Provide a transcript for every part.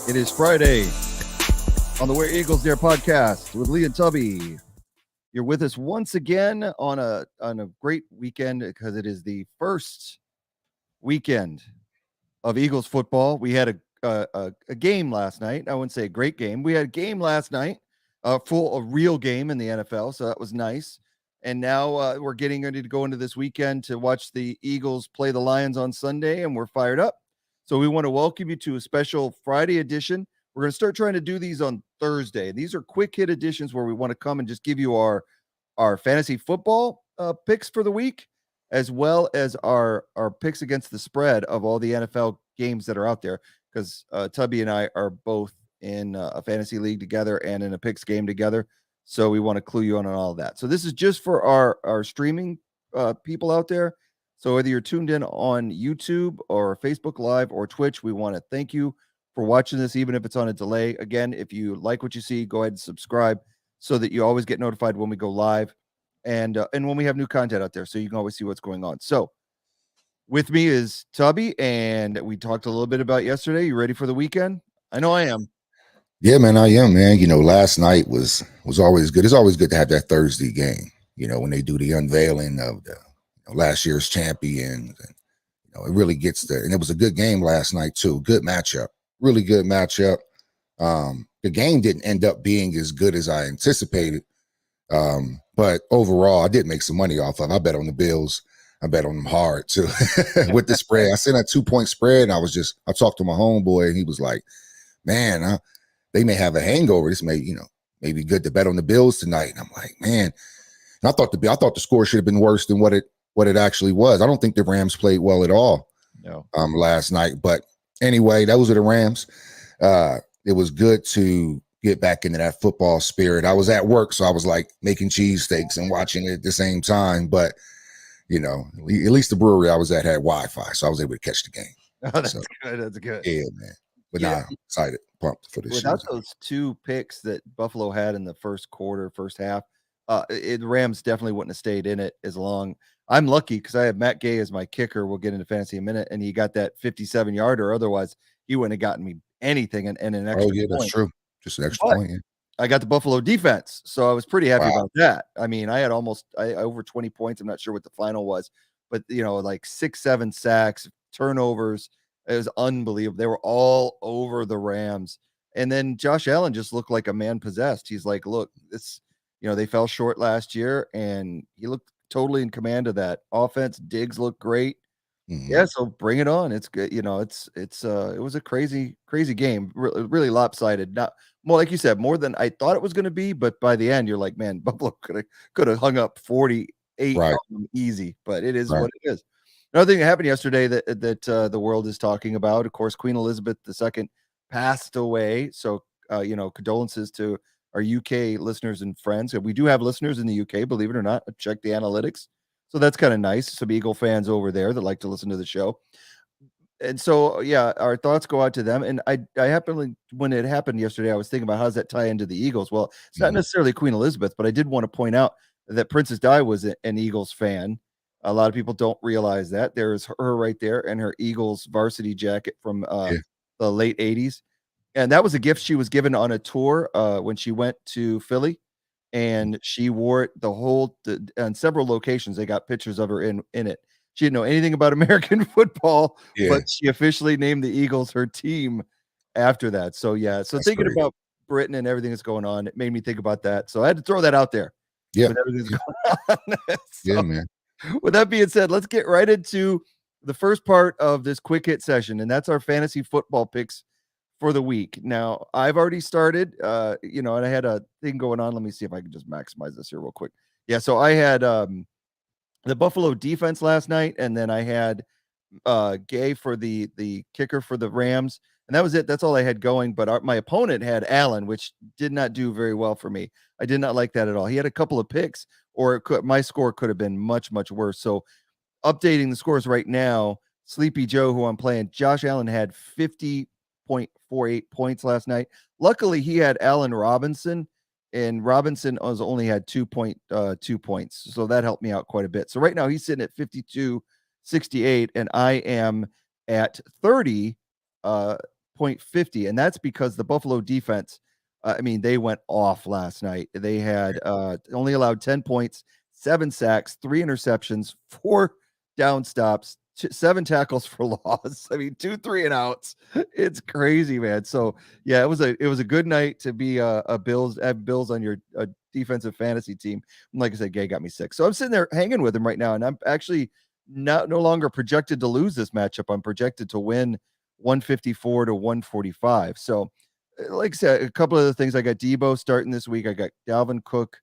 It is Friday on the Where Eagles Dare podcast with Lee and Tubby. You're with us once again on a great weekend because it is the first weekend of Eagles football. We had a game last night. I wouldn't say a great game. We had a game last night, a real game in the NFL, so that was nice. And now we're getting ready to go into this weekend to watch the Eagles play the Lions on Sunday, and we're fired up. So we want to welcome you to a special Friday edition. We're going to start trying to do these on Thursday. These are quick hit editions where we want to come and just give you our fantasy football picks for the week, as well as our picks against the spread of all the NFL games that are out there. Because Tubby and I are both in a fantasy league together and in a picks game together. So we want to clue you on all of that. So this is just for our streaming people out there. So whether you're tuned in on YouTube or Facebook Live or Twitch, we want to thank you for watching this, even if it's on a delay. Again, if you like what you see, go ahead and subscribe so that you always get notified when we go live and when we have new content out there, so you can always see what's going on. So with me is Tubby, and we talked a little bit about yesterday. You ready for the weekend? I know I am. Yeah, man, I am, man. Last night was always good. It's always good to have that Thursday game, when they do the unveiling of the last year's champions. And, it really gets there. And it was a good game last night, too. Good matchup. Really good matchup. The game didn't end up being as good as I anticipated. But overall, I did make some money off of it. I bet on the Bills. I bet on them hard, too, with the spread. I sent a 2-point spread, and I talked to my homeboy, and he was like, man, they may have a hangover. This may be good to bet on the Bills tonight. And I'm like, man. And I thought the score should have been worse than what it actually was. I don't think the Rams played well at all last night. But anyway, those are the Rams. It was good to get back into that football spirit. I was at work, so I was like making cheesesteaks and watching it at the same time. But, at least the brewery I was at had Wi-Fi, so I was able to catch the game. Oh, that's good. That's good. Yeah, man. But I'm excited, pumped for this Without season. those two picks that Buffalo had in the first half, the Rams definitely wouldn't have stayed in it as long. I'm lucky because I have Matt Gay as my kicker. We'll get into fantasy in a minute, and he got that 57-yarder. Otherwise, he wouldn't have gotten me anything and an extra point. That's true. Just an extra point. Yeah. I got the Buffalo defense, so I was pretty happy about that. I mean, I had over 20 points. I'm not sure what the final was, but like 6-7 sacks, turnovers. It was unbelievable. They were all over the Rams. And then Josh Allen just looked like a man possessed. He's like, look, they fell short last year, and he looked totally in command of that offense. Diggs looked great. Mm-hmm. Yeah, so bring it on. It's good. It was a crazy game. Really lopsided. Not more, like you said, more than I thought it was going to be. But by the end, you're like, man, Buffalo could have hung up 48 on them easy. But it is what it is. Another thing that happened yesterday that the world is talking about, of course, Queen Elizabeth II passed away. So, condolences to our UK listeners and friends. We do have listeners in the UK, believe it or not. Check the analytics. So that's kind of nice. Some Eagle fans over there that like to listen to the show. And so, yeah, our thoughts go out to them. And I happened, when it happened yesterday, I was thinking about how does that tie into the Eagles? Well, it's not necessarily Queen Elizabeth, but I did want to point out that Princess Di was an Eagles fan. A lot of people don't realize that. There's her right there and her Eagles varsity jacket from the late 80s. And that was a gift she was given on a tour when she went to Philly. And she wore it on several locations. They got pictures of her in it. She didn't know anything about American football, but she officially named the Eagles her team after that. So, yeah. So that's thinking about Britain and everything that's going on, it made me think about that. So I had to throw that out there. Yeah. With everything that's going on. Yeah, man. With that being said, let's get right into the first part of this quick hit session, and that's our fantasy football picks for the week. Now, I've already started, and I had a thing going on. Let me see if I can just maximize this here real quick. Yeah, so I had the Buffalo defense last night, and then I had Gay for the kicker for the Rams, and that was it. That's all I had going, but my opponent had Allen, which did not do very well for me. I did not like that at all. He had a couple of picks, or my score could have been much, much worse. So updating the scores right now, Sleepy Joe, who I'm playing, Josh Allen had 50.48 points last night. Luckily, he had Allen Robinson, and Robinson only had 2.2 points. So that helped me out quite a bit. So right now he's sitting at 52.68, and I am at 30 .50, and that's because the Buffalo defense, I mean, they went off last night. They had only allowed 10 points, 7 sacks, 3 interceptions, 4 down stops, 7 tackles for loss. I mean, 2 3 and outs. It's crazy, man. So yeah, it was a good night to be a Bills have Bills on your defensive fantasy team. And like I said, Gay got me sick. So I'm sitting there hanging with him right now, and I'm actually no longer projected to lose this matchup. I'm projected to win 154 to 145. So like I said, a couple of the things. I got Debo starting this week. I got Dalvin Cook,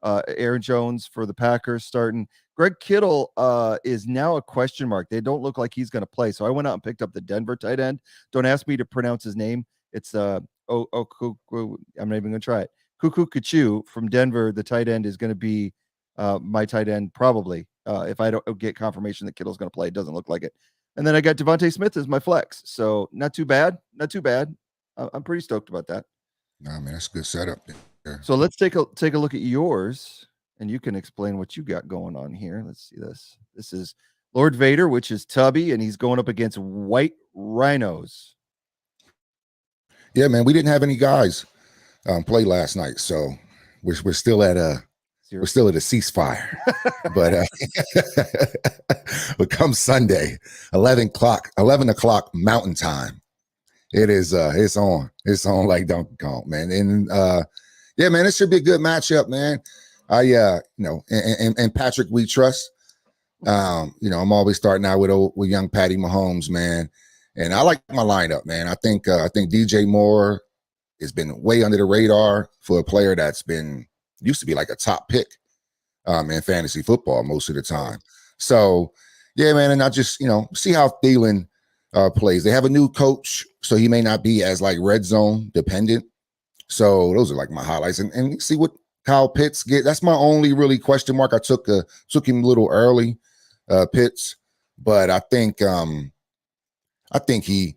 Aaron Jones for the Packers starting. Greg Kittle is now a question mark. They don't look like he's going to play. So I went out and picked up the Denver tight end. Don't ask me to pronounce his name. It's I'm not even going to try it. Cuckoo Kachu from Denver. The tight end is going to be my tight end probably. If I don't get confirmation that Kittle's going to play, it doesn't look like it. And then I got Devontae Smith as my flex. So not too bad. Not too bad. I'm pretty stoked about that. Nah, man, that's a good setup there. So let's take a look at yours, and you can explain what you got going on here. Let's see this. This is Lord Vader, which is Tubby, and he's going up against White Rhinos. Yeah, man, we didn't have any guys play last night, so we're still at a ceasefire. But come Sunday, 11 o'clock Mountain Time, it is it's on like Donkey Kong, man. And yeah, man, it should be a good matchup, man. And Patrick we trust. I'm always starting out with young Patty Mahomes, man. And I like my lineup, man. I think DJ Moore has been way under the radar for a player that's used to be like a top pick in fantasy football most of the time. So yeah, man, and I just see how Thielen plays. They have a new coach, so he may not be as like red zone dependent. So those are like my highlights, and see what Kyle Pitts get. That's my only really question mark. I took him a little early, Pitts, but I think he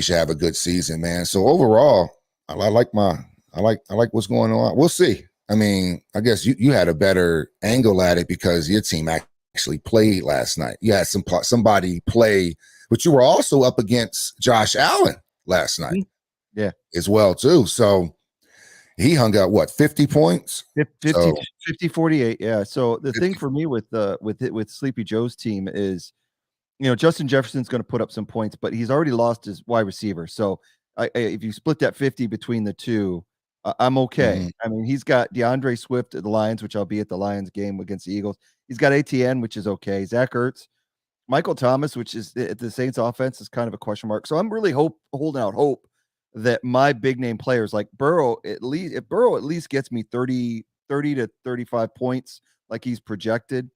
should have a good season, man. So overall, I like what's going on. We'll see. I mean, I guess you had a better angle at it because your team actually played last night. You had somebody play, but you were also up against Josh Allen last night, yeah, as well too. So he hung out 50 points, 50 48. Yeah. So the thing for me with Sleepy Joe's team is, Justin Jefferson's going to put up some points, but he's already lost his wide receiver. So if you split that 50 between the two, I'm okay. Mm-hmm. I mean, he's got DeAndre Swift at the Lions, which I'll be at the Lions game against the Eagles. He's got ATN, which is okay. Zach Ertz, Michael Thomas, which is the Saints offense is kind of a question mark. So I'm really holding out hope that my big name players like Burrow, if Burrow at least gets me 30 to 35 points like he's projected,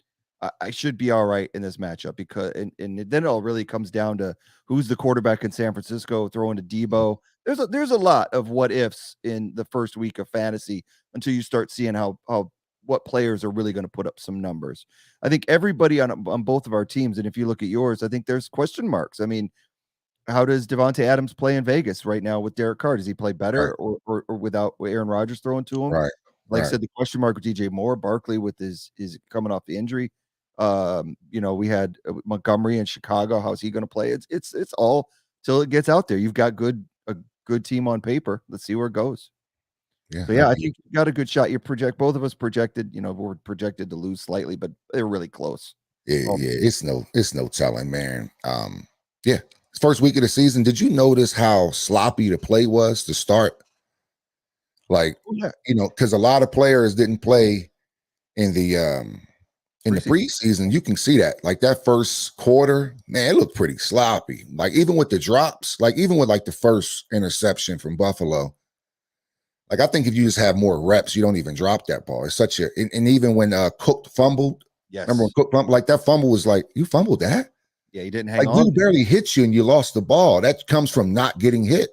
I should be all right in this matchup because and then it all really comes down to who's the quarterback in San Francisco throwing to Debo. There's a lot of what ifs in the first week of fantasy until you start seeing how what players are really going to put up some numbers. I think everybody on both of our teams, and if you look at yours, I think there's question marks. I mean, how does Devontae Adams play in Vegas right now with Derek Carr? Does he play better or without Aaron Rodgers throwing to him? Right. Like I said, the question mark with DJ Moore, Barkley with his coming off the injury. We had Montgomery in Chicago. How's he going to play? It's all till it gets out there. You've got a good team on paper. Let's see where it goes. Yeah. So yeah, I think you got a good shot. Both of us projected, we're projected to lose slightly, but they're really close. Yeah, it's no telling, man. Yeah. First week of the season, did you notice how sloppy the play was to start? Like, because a lot of players didn't play in the preseason. You can see that. Like that first quarter, man, it looked pretty sloppy. Like even with the drops, like even with like the first interception from Buffalo, like I think if you just have more reps, you don't even drop that ball. It's such and even when Cook fumbled, yes. Remember when Cook fumbled? Like that fumble was like, you fumbled that? Yeah, he didn't hang on. Like dude barely hit you and you lost the ball. That comes from not getting hit.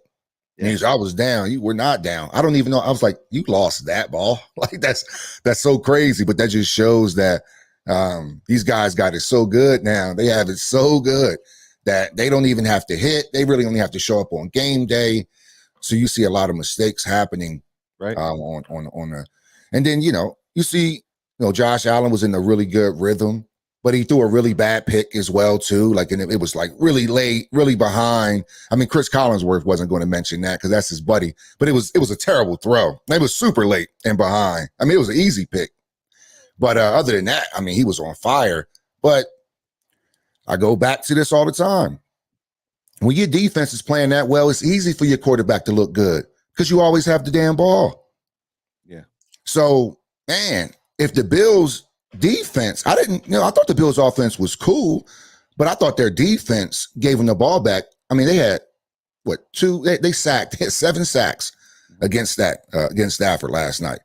Yeah. Means I was down. You were not down. I don't even know. I was like, you lost that ball. Like that's so crazy. But that just shows that these guys got it so good now. They have it so good that they don't even have to hit. They really only have to show up on game day. So you see a lot of mistakes happening, right? And then you see, Josh Allen was in a really good rhythm. but he threw a really bad pick as well too. Like, and it was like really late, really behind. I mean, Chris Collinsworth wasn't going to mention that because that's his buddy, but it was a terrible throw. It was super late and behind. I mean, it was an easy pick, but other than that, I mean, he was on fire. But I go back to this all the time. When your defense is playing that well, it's easy for your quarterback to look good because you always have the damn ball. Yeah. So, man, if the Bills defense, I thought the Bills offense was cool, but I thought their defense gave them the ball back. I mean, they had they sacked, they had 7 sacks against Stafford last night.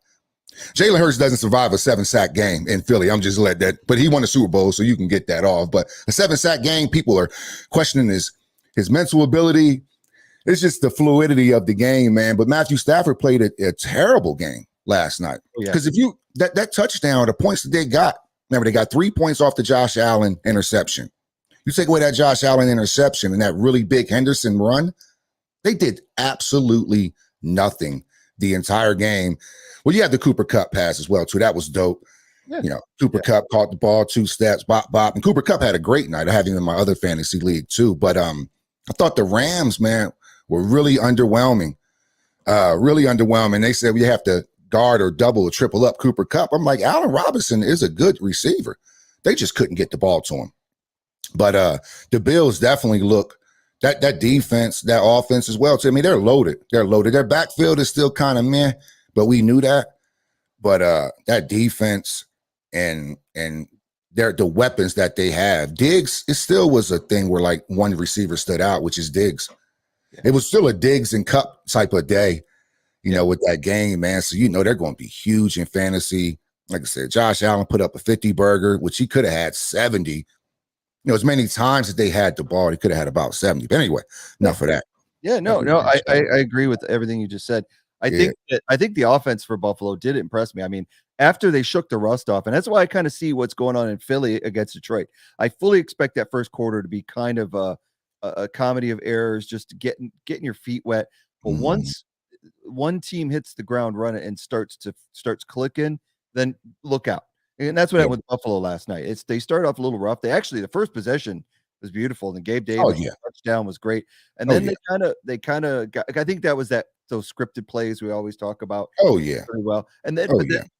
Jalen Hurts doesn't survive a 7-sack game in Philly. I'm just let that, but he won the Super Bowl, so you can get that off. But a 7-sack game, people are questioning his mental ability. It's just the fluidity of the game, man. But Matthew Stafford played a terrible game last night. Because if you that touchdown, the points that they got, remember, they got 3 points off the Josh Allen interception. You take away that Josh Allen interception and that really big Henderson run, they did absolutely nothing the entire game. Well, you had the Cooper Kupp pass as well, too. That was dope. Yeah. You know, Cooper Kupp caught the ball 2 steps, bop, bop. And Cooper Kupp had a great night. I have him in my other fantasy league, too. But I thought the Rams, man, were really underwhelming. Really underwhelming. They said we have to guard or double or triple up Cooper Kupp. I'm like, Allen Robinson is a good receiver. They just couldn't get the ball to him. But the Bills definitely look that defense, that offense as well. So, I mean, they're loaded. They're loaded. Their backfield is still kind of meh, but we knew that. But that defense and the weapons that they have, Diggs, it still was a thing where like one receiver stood out, which is Diggs. Yeah. It was still a Diggs and Kupp type of day, you know, with that game, man. So, you know, they're going to be huge in fantasy. Like I said, Josh Allen put up a 50 burger, which he could have had 70. You know, as many times as they had the ball, he could have had about 70. But anyway, enough of that. Yeah, no, I agree with everything you just said. I think the offense for Buffalo did impress me. I mean, after they shook the rust off, and that's why I kind of see what's going on in Philly against Detroit. I fully expect that first quarter to be kind of a comedy of errors, just getting your feet wet. But once one team hits the ground running and starts clicking, then look out. And that's what happened with Buffalo last night. They started off a little rough. The first possession was beautiful, and Gabe Davis touchdown was great. And then they kind of got. I think that was those scripted plays we always talk about. Very well. And then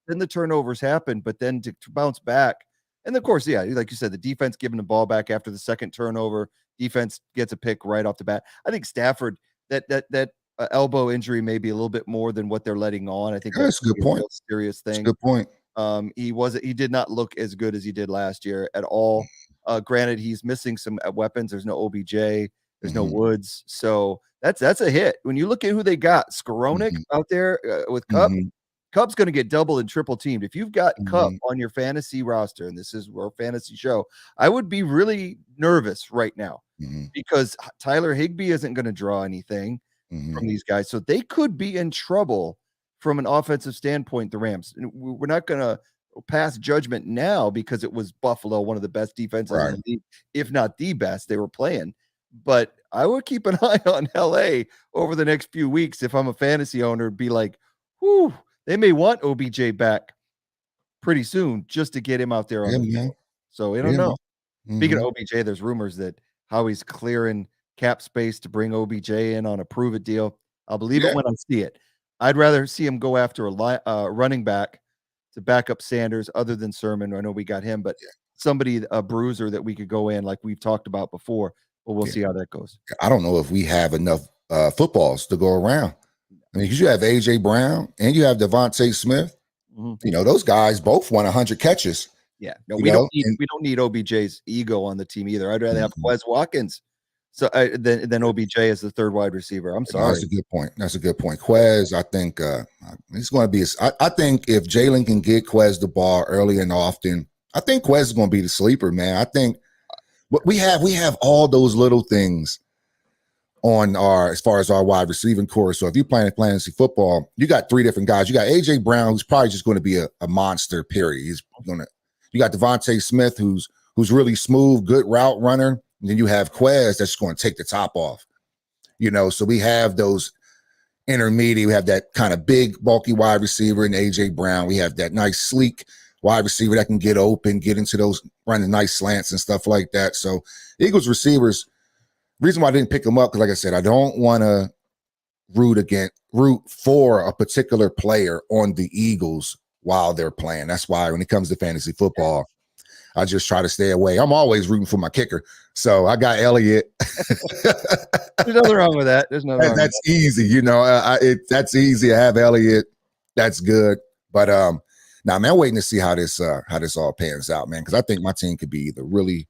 then the turnovers happened, but then to bounce back, and of course, like you said, the defense giving the ball back after the second turnover. Defense gets a pick right off the bat. I think Stafford that elbow injury may be a little bit more than what they're letting on. I think that's a good point. Serious thing. That's a good point. He did not look as good as he did last year at all. Granted, he's missing some weapons. There's no OBJ. There's no Woods. So that's a hit. When you look at who they got, Skowronek out there with Kupp, Kupp's going to get double and triple teamed. If you've got Kupp on your fantasy roster, and this is our fantasy show, I would be really nervous right now because Tyler Higbee isn't going to draw anything from these guys. So they could be in trouble from an offensive standpoint, the Rams. We're not going to pass judgment now because it was Buffalo, one of the best defenses in the league, if not the best they were playing. But I would keep an eye on LA over the next few weeks if I'm a fantasy owner, be like, whew, they may want OBJ back pretty soon just to get him out there on the field. So I don't know. Speaking of OBJ, there's rumors that Howie's clearing cap space to bring OBJ in on a prove it deal. I'll believe it when I see it. I'd rather see him go after a running back to back up Sanders other than Sermon. I know we got him, but somebody, a bruiser that we could go in like we've talked about before. But we'll see how that goes. I don't know if we have enough footballs to go around. I mean, because you have A.J. Brown and you have Devontae Smith. You know, those guys both won 100 catches. Yeah. No, we don't need OBJ's ego on the team either. I'd rather have Quez Watkins. So then OBJ as the third wide receiver. I'm sorry. That's a good point. That's a good point. Quez, I think it's going to be. I think if Jalen can get Quez the ball early and often, I think Quez is going to be the sleeper, man. I think we have all those little things on as far as our wide receiving core. So if you're playing fantasy football, you got 3 different guys. You got AJ Brown, who's probably just going to be a monster. Period. You got Devontae Smith, who's really smooth, good route runner. And then you have Quez that's going to take the top off, you know. So we have those intermediate. We have that kind of big, bulky wide receiver in AJ Brown. We have that nice, sleek wide receiver that can get open, get into those running nice slants and stuff like that. So Eagles receivers, reason why I didn't pick them up, because like I said, I don't want to root for a particular player on the Eagles while they're playing. That's why when it comes to fantasy football, I just try to stay away. I'm always rooting for my kicker. So I got Elliott. There's nothing wrong with that. There's nothing wrong That's with easy. You know, that's easy. I have Elliott. That's good. But now, man, I'm waiting to see how this all pans out, man, because I think my team could be either really,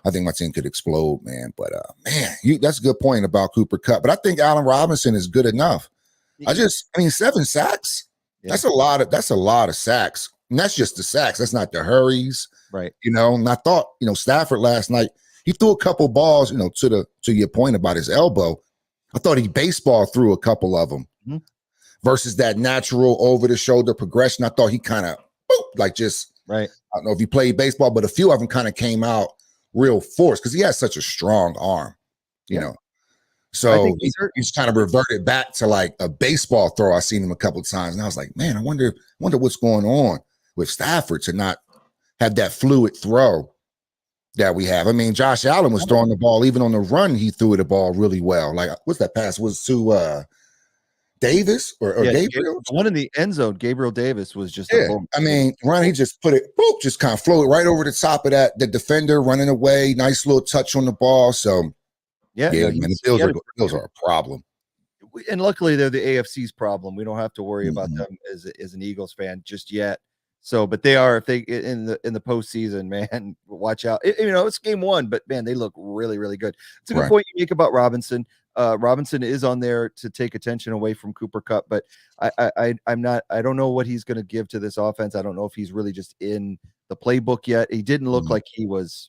I think my team could explode, man. But man, that's a good point about Cooper Kupp. But I think Allen Robinson is good enough. that. I mean, 7 sacks. Yeah. That's a lot of sacks. And that's just the sacks. That's not the hurries. Right. You know, and I thought, you know, Stafford last night, he threw a couple balls, you know, to your point about his elbow. I thought he baseball threw a couple of them versus that natural over the shoulder progression. I thought he kind of like just right. I don't know if he played baseball, but a few of them kind of came out real force because he has such a strong arm, you know. So he's kind of reverted back to like a baseball throw. I've seen him a couple of times, and I was like, man, I wonder what's going on with Stafford to not have that fluid throw that we have. I mean, Josh Allen was throwing the ball even on the run. He threw the ball really well. Like, what's that pass? Was to Davis or Gabriel? The one in the end zone, Gabriel Davis was just a boom. I mean, run. He just put it, boop, just kind of floated right over the top of the defender running away. Nice little touch on the ball. So. Yeah, man, the Bills are a problem. And luckily, they're the AFC's problem. We don't have to worry about them as an Eagles fan just yet. So, but they are, if they in the postseason, man, watch out. You know, it's game 1, but man, they look really, really good. It's a good point you make about Robinson. Robinson is on there to take attention away from Cooper Kupp, but I'm not. I don't know what he's going to give to this offense. I don't know if he's really just in the playbook yet. He didn't look like he was.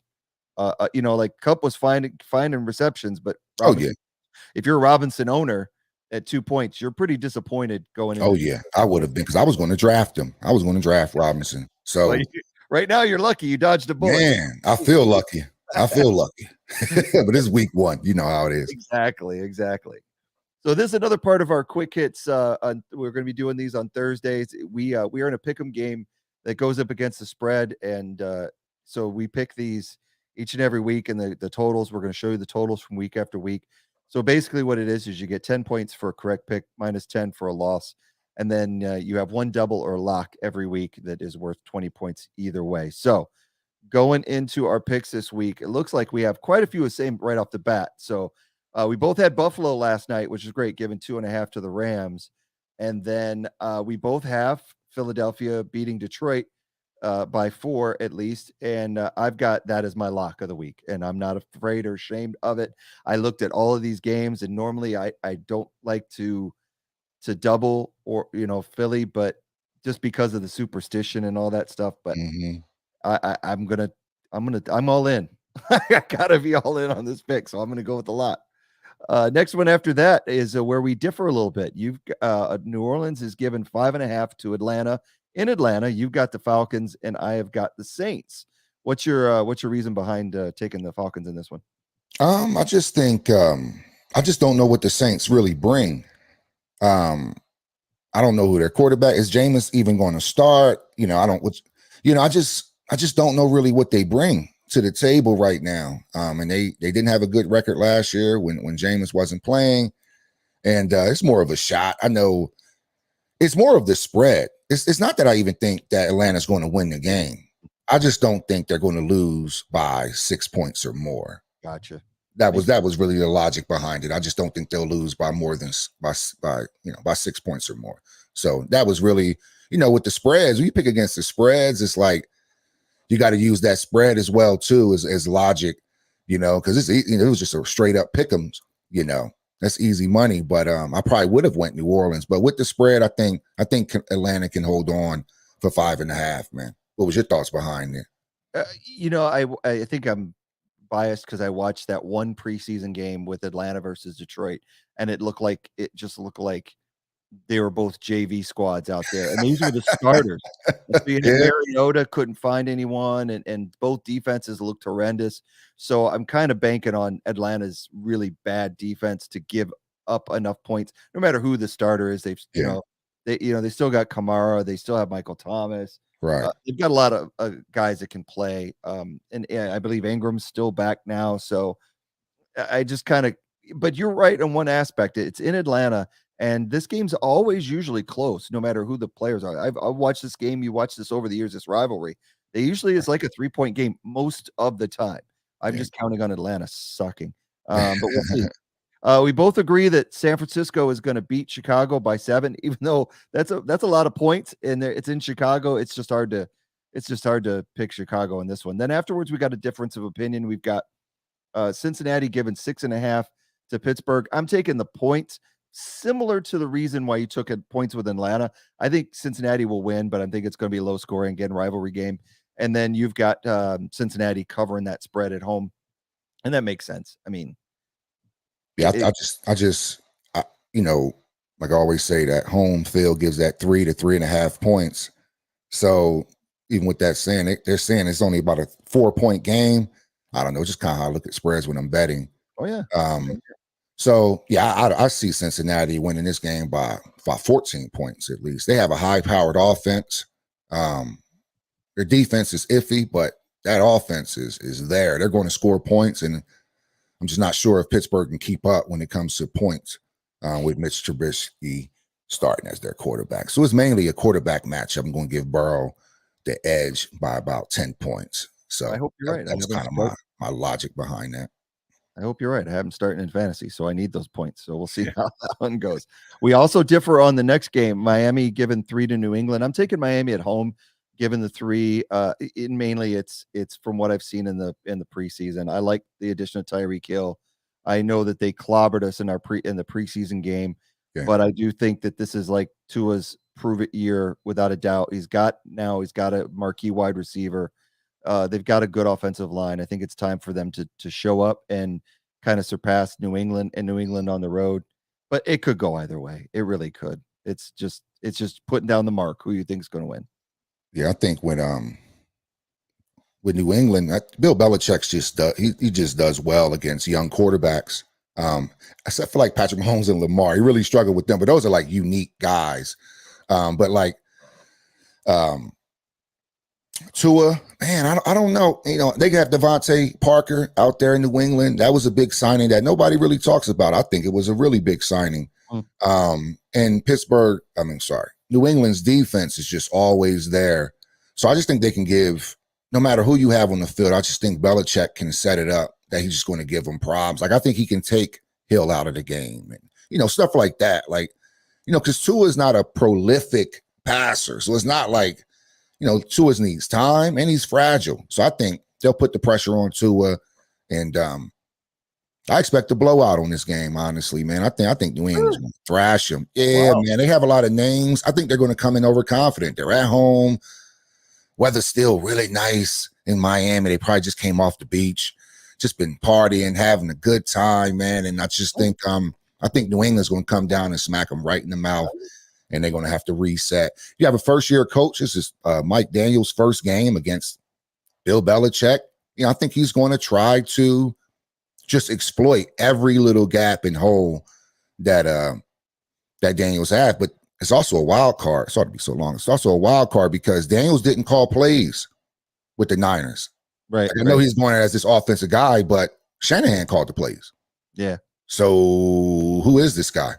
You know, like Kupp was fine in receptions, but if you're a Robinson owner at 2 points, you're pretty disappointed going into I would have been, because I was going to draft him. I was going to draft Robinson. So right now you're lucky you dodged a bullet. Man, I feel lucky. But it's week 1. You know how it is. Exactly. So this is another part of our quick hits. We're going to be doing these on Thursdays. We are in a pick'em game that goes up against the spread, and so we pick these each and every week, and the totals, we're going to show you the totals from week after week. So basically what it is you get 10 points for a correct pick, minus 10 for a loss. And then you have one double or lock every week that is worth 20 points either way. So going into our picks this week, it looks like we have quite a few the same right off the bat. So we both had Buffalo last night, which is great, giving 2.5 to the Rams. And then we both have Philadelphia beating Detroit by 4 at least, and I've got that as my lock of the week, and I'm not afraid or ashamed of it. I looked at all of these games, and normally I don't like to double or Philly, but just because of the superstition and all that stuff. But I'm all in. I gotta be all in on this pick, so I'm gonna go with a lot. Next one after that is where we differ a little bit. You've New Orleans is given 5.5 to Atlanta. In Atlanta, you've got the Falcons, and I have got the Saints. What's your reason behind taking the Falcons in this one? I just think I just don't know what the Saints really bring. I don't know who their quarterback is. Jameis even going to start? I just don't know really what they bring to the table right now. And they didn't have a good record last year when Jameis wasn't playing, and it's more of a shot. I know it's more of the spread. It's not that I even think that Atlanta's going to win the game. I just don't think they're going to lose by 6 points or more. Gotcha. That was really the logic behind it. I just don't think they'll lose by more than by 6 points or more. So that was really, with the spreads, when you pick against the spreads, it's like you got to use that spread as well too as logic, because it was just a straight up pick'ems, that's easy money. But I probably would have went New Orleans, but with the spread, I think Atlanta can hold on for 5.5. Man, what was your thoughts behind it? I think I'm biased because I watched that one preseason game with Atlanta versus Detroit, and it just looked like they were both JV squads out there, and these were the starters. Mariota couldn't find anyone, and both defenses looked horrendous. So I'm kind of banking on Atlanta's really bad defense to give up enough points, no matter who the starter is. They still got Kamara, they still have Michael Thomas. Right. They've got a lot of guys that can play, and I believe Ingram's still back now. So I just kind of, but you're right on one aspect. It's in Atlanta, and this game's always usually close, no matter who the players are. I've watched this game. You watch this over the years. This rivalry, they usually is like a 3-point game most of the time. I'm Yeah. just counting on Atlanta sucking, but we'll see. We both agree that San Francisco is going to beat Chicago by 7, even though that's a lot of points, and it's in Chicago. It's just hard to pick Chicago in this one. Then afterwards, we got a difference of opinion. We've got Cincinnati given 6.5 to Pittsburgh. I'm taking the points, similar to the reason why you took it points with Atlanta. I think Cincinnati will win, but I think it's going to be low scoring again, rivalry game. And then you've got Cincinnati covering that spread at home, and that makes sense. I mean, Yeah, it, I, you know, like I always say, that home field gives that 3 to 3.5 points. So even with that saying, they're saying it's only about a 4-point game. I don't know, just kind of how I look at spreads when I'm betting. oh yeah. So yeah, I see Cincinnati winning this game by 14 points at least. They have a high-powered offense. Their defense is iffy, but that offense is there. They're going to score points, and I'm just not sure if Pittsburgh can keep up when it comes to points with Mitch Trubisky starting as their quarterback. So it's mainly a quarterback matchup. I'm going to give Burrow the edge by about 10 points. So I hope you're right. that was kind of my logic behind that. I hope you're right. I haven't started in fantasy, so I need those points. So we'll see how that one goes. We also differ on the next game. Miami given 3 to New England. I'm taking Miami at home, given the 3. Mainly it's from what I've seen in the preseason. I like the addition of Tyreek Hill. I know that they clobbered us in the preseason game, but I do think that this is like Tua's prove it year without a doubt. He's got a marquee wide receiver. They've got a good offensive line. I think it's time for them to show up and kind of surpass New England on the road. But it could go either way. It really could. It's just putting down the mark. Who you think is going to win? Yeah, I think with New England, Bill Belichick's he just does well against young quarterbacks. Except for like Patrick Mahomes and Lamar, he really struggled with them. But those are like unique guys. But like Tua, man, I don't know. You know, they got Devontae Parker out there in New England. That was a big signing that nobody really talks about. I think it was a really big signing. And New England's defense is just always there. So I just think they can give, no matter who you have on the field, I just think Belichick can set it up that he's just going to give them problems. Like, I think he can take Hill out of the game and, you know, stuff like that. Like, you know, because Tua is not a prolific passer. So it's not like, you know, Tua needs time and he's fragile. So I think they'll put the pressure on Tua, and I expect a blowout on this game, honestly, man. I think New England's going to thrash them. Yeah, wow. Man, they have a lot of names. I think they're going to come in overconfident. They're at home. Weather's still really nice in Miami. They probably just came off the beach, just been partying, having a good time, man. And I just think New England's going to come down and smack them right in the mouth, and they're going to have to reset. You have a first-year coach. This is Mike Daniels' first game against Bill Belichick. You know, I think he's going to try to just exploit every little gap and hole that Daniels had. But it's also a wild card. It's ought to be so long. It's also a wild card because Daniels didn't call plays with the Niners. Right. Like, I know he's going as this offensive guy, but Shanahan called the plays. Yeah. So who is this guy?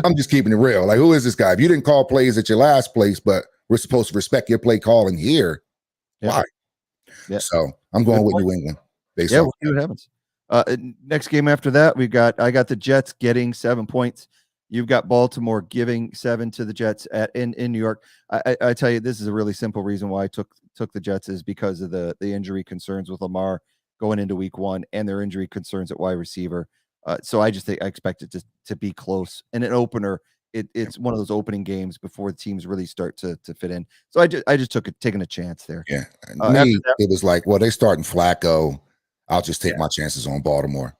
I'm just keeping it real. Like, who is this guy? If you didn't call plays at your last place, but we're supposed to respect your play calling here, why? Yeah. So I'm going with New England. We'll see what happens. Next game after that, I got the Jets getting 7 points. You've got Baltimore giving 7 to the Jets in New York. I tell you, this is a really simple reason why I took the Jets, is because of the injury concerns with Lamar going into week 1 and their injury concerns at wide receiver. So I just think I expect it to be close. And an opener, it's one of those opening games before the teams really start to fit in. So I just taking a chance there. Yeah. Me, it was like, well, they're starting Flacco. I'll just take my chances on Baltimore.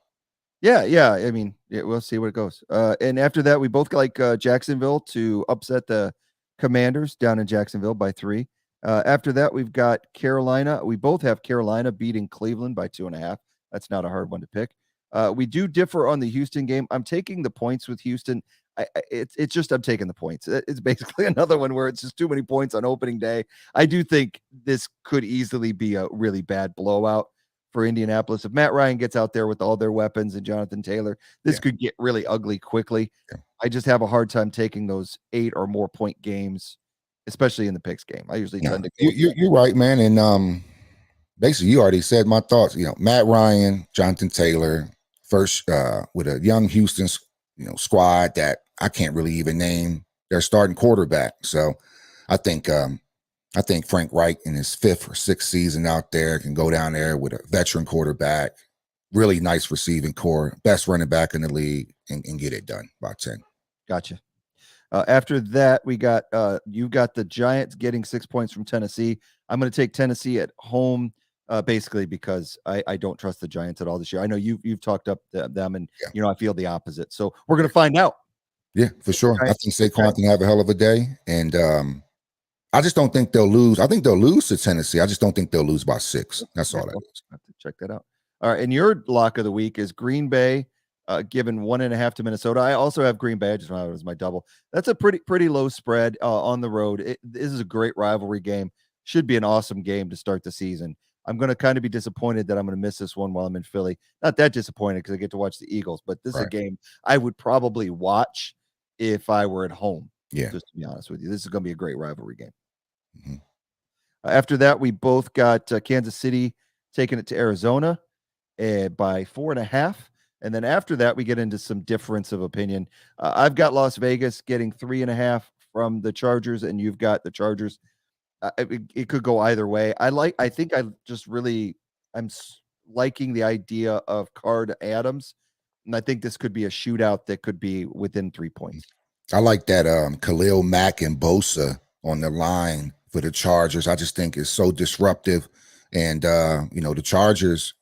Yeah. I mean, we'll see what it goes. And after that, we both like Jacksonville to upset the Commanders down in Jacksonville by 3. After that, we've got Carolina. We both have Carolina beating Cleveland by 2.5. That's not a hard one to pick. We do differ on the Houston game. I'm taking the points with Houston. It's just I'm taking the points. It's basically another one where it's just too many points on opening day. I do think this could easily be a really bad blowout for Indianapolis. If Matt Ryan gets out there with all their weapons and Jonathan Taylor, this could get really ugly quickly. Yeah. I just have a hard time taking those 8 or more point games, especially in the picks game. I usually tend to go you're right, man. And basically, you already said my thoughts. Matt Ryan, Jonathan Taylor, first with a young Houston, squad that I can't really even name their starting quarterback. So I think Frank Reich in his 5th or 6th season out there can go down there with a veteran quarterback, really nice receiving core, best running back in the league, and get it done by 10. Gotcha. After that, we got you got the Giants getting 6 points from Tennessee. I'm going to take Tennessee at home, basically because I don't trust the Giants at all this year. I know you've talked up them, and I feel the opposite. So we're going to find out. Yeah, for sure. I think Saquon can have a hell of a day, and I just don't think they'll lose. I think they'll lose to Tennessee. I just don't think they'll lose by 6. That's all that is. I have to check that out. All right, and your lock of the week is Green Bay. Given 1.5 to Minnesota. I also have Green Bay. I just found it as my double. That's a pretty low spread on the road. This is a great rivalry game. Should be an awesome game to start the season. I'm going to kind of be disappointed that I'm going to miss this one while I'm in Philly. Not that disappointed because I get to watch the Eagles, but this is a game I would probably watch if I were at home. Yeah. Just to be honest with you, this is going to be a great rivalry game. Mm-hmm. After that, we both got Kansas City taking it to Arizona by 4.5. And then after that, we get into some difference of opinion. I've got Las Vegas getting 3.5 from the Chargers, and you've got the Chargers. It could go either way. I'm liking the idea of Carr to Adams, and I think this could be a shootout that could be within 3 points. I like that Khalil Mack and Bosa on the line for the Chargers. I just think it's so disruptive, and the Chargers,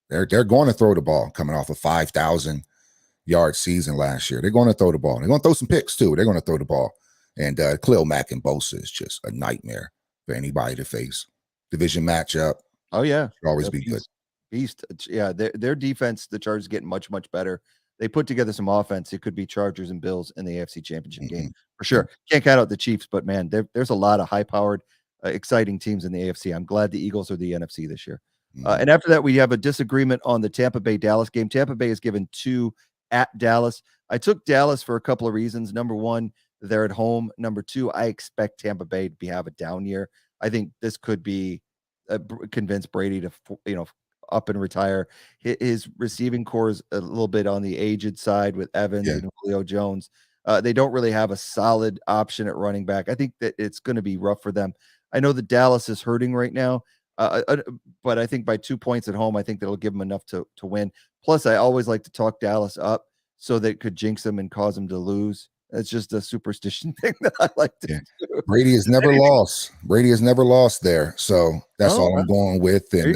They're going to throw the ball coming off a 5,000-yard season last year. They're going to throw the ball. They're going to throw some picks, too. They're going to throw the ball. And Khalil Mack and Bosa is just a nightmare for anybody to face. Division matchup. Oh, yeah. Should always be good. Beast. Yeah, their defense, the Chargers getting much, much better. They put together some offense. It could be Chargers and Bills in the AFC Championship game for sure. Can't count out the Chiefs, but, man, there's a lot of high-powered, exciting teams in the AFC. I'm glad the Eagles are the NFC this year. And after that, we have a disagreement on the Tampa Bay-Dallas game. Tampa Bay is given 2 at Dallas. I took Dallas for a couple of reasons. Number one, they're at home. Number two, I expect Tampa Bay to have a down year. I think this could be convince Brady to, up and retire. His receiving core is a little bit on the aged side with Evans and Julio Jones. They don't really have a solid option at running back. I think that it's going to be rough for them. I know that Dallas is hurting right now. But I think by 2 points at home, I think that'll give them enough to win. Plus, I always like to talk Dallas up so that it could jinx them and cause them to lose. It's just a superstition thing that I like to do. Brady has never lost. Brady has never lost there. So that's all I'm going with. And,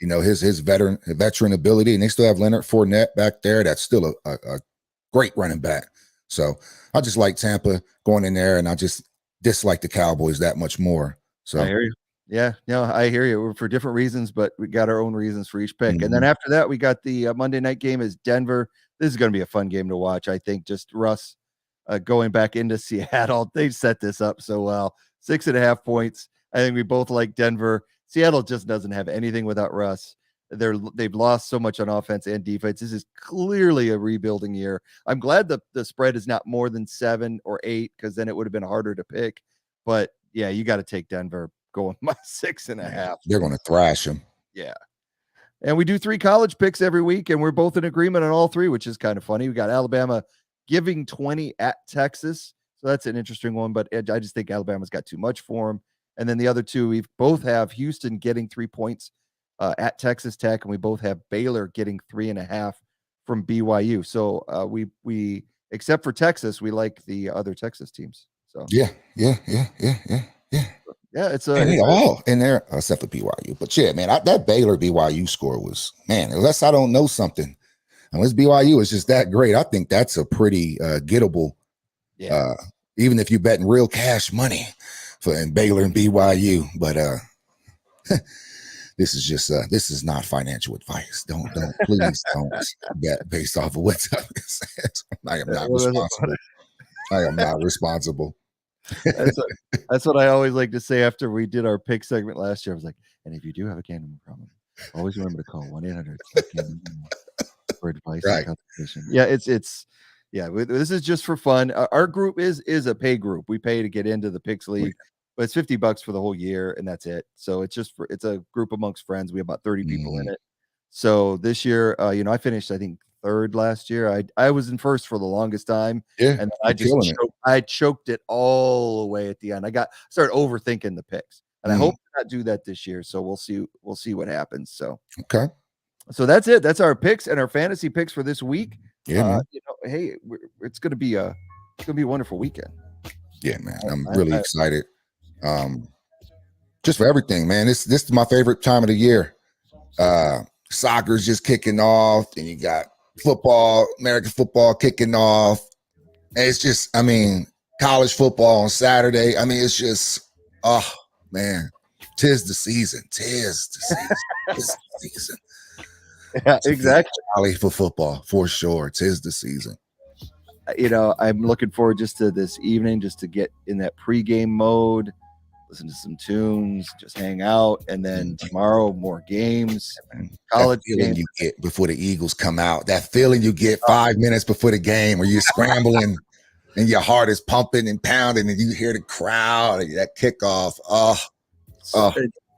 his veteran ability. And they still have Leonard Fournette back there. That's still a great running back. So I just like Tampa going in there, and I just dislike the Cowboys that much more. So I hear you. Yeah, I hear you. We're for different reasons, but we got our own reasons for each pick. And then after that, we got the Monday night game is Denver. This is going to be a fun game to watch. I think just Russ going back into Seattle. They set this up so well. 6.5 points. I think we both like Denver. Seattle just doesn't have anything without Russ. They've lost so much on offense and defense. This is clearly a rebuilding year. I'm glad the spread is not more than 7 or 8 because then it would have been harder to pick. But yeah, you got to take Denver. Going my 6.5. They're going to thrash them. Yeah. And we do 3 college picks every week, and we're both in agreement on all 3, which is kind of funny. We got Alabama giving 20 at Texas. So that's an interesting one, but I just think Alabama's got too much for them. And then the other 2, we both have Houston getting 3 points at Texas Tech, and we both have Baylor getting 3.5 from BYU. So we except for Texas, we like the other Texas teams. So yeah. Yeah, it's all in there except for BYU. But yeah, man, that Baylor BYU score was, man, unless I don't know something, unless BYU is just that great, I think that's a pretty gettable. Yeah. Even if you betting real cash money for Baylor and BYU, but this is just this is not financial advice. Don't please don't bet based off of what Tubby says. I am not responsible. I am not responsible. That's what I always like to say after we did our pick segment last year. I was like, and if you do have a gambling problem, always remember to call 1-800 for advice Right. and consultation. Yeah, this is just for fun. Our group is a pay group. We pay to get into the Picks League, but it's $50 for the whole year, and that's it. So it's a group amongst friends. We have about 30 people in it. So this year, I finished, I think, third last year. I was in first for the longest time. Yeah, and I choked it all away at the end. I started overthinking the picks, and I hope to not do that this year. So we'll see what happens. So okay. So that's it. That's our picks and our fantasy picks for this week. Yeah, man. Hey, it's gonna be a wonderful weekend. Yeah, man. I'm really excited. Just for everything, man. This is my favorite time of the year. Soccer's just kicking off, and you got football, American football kicking off. And it's just, college football on Saturday. It's just, oh man, tis the season. Tis the season. Yeah, exactly. For football, for sure. Tis the season. I'm looking forward just to this evening, just to get in that pregame mode, listen to some tunes, just hang out, and then tomorrow more games. College that feeling you get before the Eagles come out. That feeling you get 5 minutes before the game, where you're scrambling and your heart is pumping and pounding, and you hear the crowd and that kickoff.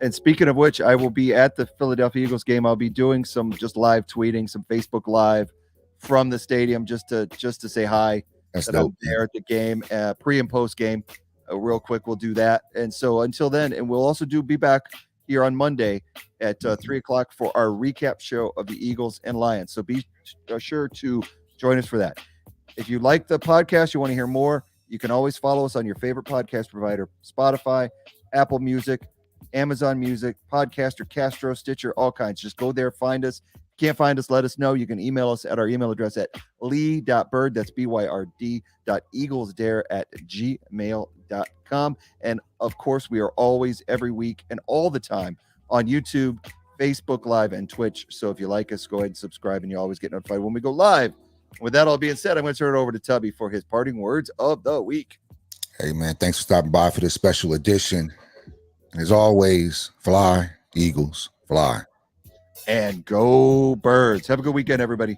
And speaking of which, I will be at the Philadelphia Eagles game. I'll be doing some just live tweeting, some Facebook Live from the stadium, just to say hi. That's that dope. I'm there at the game, pre and post game. Real quick, we'll do that. And so until then, and we'll also be back here on Monday at 3:00 for our recap show of the Eagles and Lions. So be sure to join us for that. If you like the podcast, you want to hear more, you can always follow us on your favorite podcast provider: Spotify, Apple Music, Amazon Music, Podcaster, Castro, Stitcher, all kinds. Just go there, find us. If you can't find us, let us know. You can email us at our email address at lee.bird, that's byrd.eaglesdare@gmail.com. And of course, we are always, every week and all the time on YouTube, Facebook Live, and Twitch. So if you like us, go ahead and subscribe, and you always get notified when we go live. With that all being said, I'm going to turn it over to Tubby for his parting words of the week. Hey, man, thanks for stopping by for this special edition. As always, fly, Eagles, fly. And go Birds. Have a good weekend, everybody.